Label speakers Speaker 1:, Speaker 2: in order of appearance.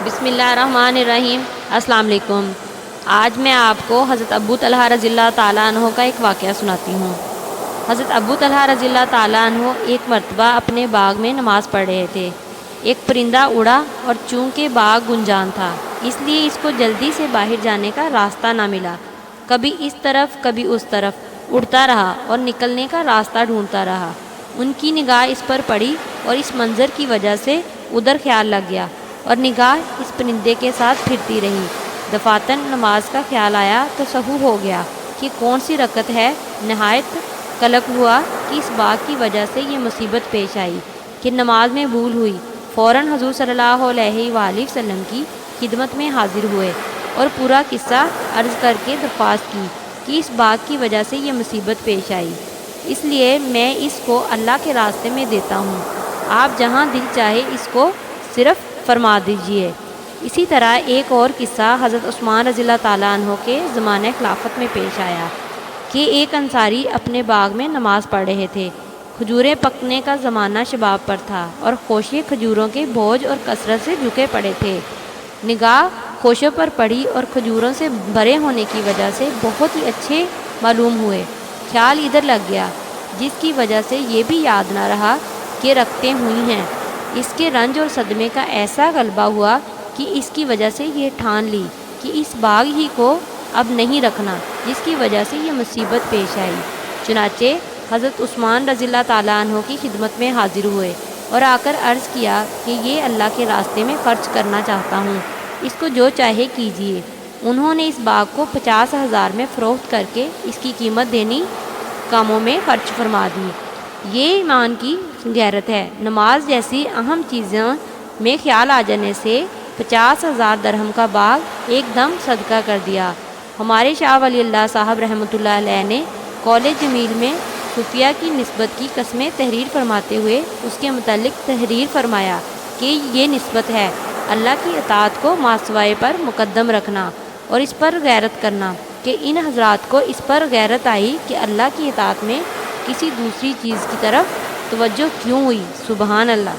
Speaker 1: بسم اللہ الرحمن الرحیم۔ السلام علیکم۔ آج میں آپ کو حضرت ابو طلحہ رضی اللہ تعالیٰ عنہ کا ایک واقعہ سناتی ہوں۔ حضرت ابو طلحہ رضی اللہ تعالیٰ عنہ ایک مرتبہ اپنے باغ میں نماز پڑھ رہے تھے۔ ایک پرندہ اڑا اور چونکہ باغ گنجان تھا اس لیے اس کو جلدی سے باہر جانے کا راستہ نہ ملا۔ کبھی اس طرف کبھی اس طرف اڑتا رہا اور نکلنے کا راستہ ڈھونڈتا رہا۔ ان کی نگاہ اس پر پڑی اور اس منظر کی وجہ سے ادھر خیال لگ گیا اور نگاہ اس پرندے کے ساتھ پھرتی رہی۔ دفاتن نماز کا خیال آیا تو سہو ہو گیا کہ کون سی رکعت ہے۔ نہایت قلق ہوا کہ اس باغ کی وجہ سے یہ مصیبت پیش آئی کہ نماز میں بھول ہوئی۔ فوراً حضور صلی اللہ علیہ وآلہ وسلم کی خدمت میں حاضر ہوئے اور پورا قصہ عرض کر کے درخواست کی کہ اس باغ کی وجہ سے یہ مصیبت پیش آئی، اس لیے میں اس کو اللہ کے راستے میں دیتا ہوں، آپ جہاں دل چاہے اس کو صرف فرما دیجئے۔ اسی طرح ایک اور قصہ حضرت عثمان رضی اللہ تعالیٰ عنہ کے زمانہ خلافت میں پیش آیا کہ ایک انصاری اپنے باغ میں نماز پڑھ رہے تھے۔ کھجوریں پکنے کا زمانہ شباب پر تھا اور خوشے کھجوروں کے بوجھ اور کثرت سے جھکے پڑے تھے۔ نگاہ خوشوں پر پڑی اور کھجوروں سے بھرے ہونے کی وجہ سے بہت ہی اچھے معلوم ہوئے۔ خیال ادھر لگ گیا جس کی وجہ سے یہ بھی یاد نہ رہا کہ رکھتے ہوئی ہیں۔ اس کے رنج اور صدمے کا ایسا غلبہ ہوا کہ اس کی وجہ سے یہ ٹھان لی کہ اس باغ ہی کو اب نہیں رکھنا، جس کی وجہ سے یہ مصیبت پیش آئی۔ چنانچہ حضرت عثمان رضی اللہ تعالیٰ عنہ کی خدمت میں حاضر ہوئے اور آ کر عرض کیا کہ یہ اللہ کے راستے میں خرچ کرنا چاہتا ہوں، اس کو جو چاہے کیجیے۔ انہوں نے اس باغ کو 50,000 میں فروخت کر کے اس کی قیمت دینی کاموں میں خرچ فرما دی۔ یہ ایمان کی غیرت ہے۔ نماز جیسی اہم چیزوں میں خیال آ جانے سے 50,000 درہم کا باغ ایک دم صدقہ کر دیا۔ ہمارے شاہ ولی اللہ صاحب رحمۃ اللہ علیہ نے قول جمیل میں صوفیہ کی نسبت کی قسمیں تحریر فرماتے ہوئے اس کے متعلق تحریر فرمایا کہ یہ نسبت ہے اللہ کی اطاعت کو ماسوائے پر مقدم رکھنا اور اس پر غیرت کرنا، کہ ان حضرات کو اس پر غیرت آئی کہ اللہ کی اطاعت میں کسی دوسری چیز کی طرف توجہ کیوں ہوئی۔ سبحان اللہ۔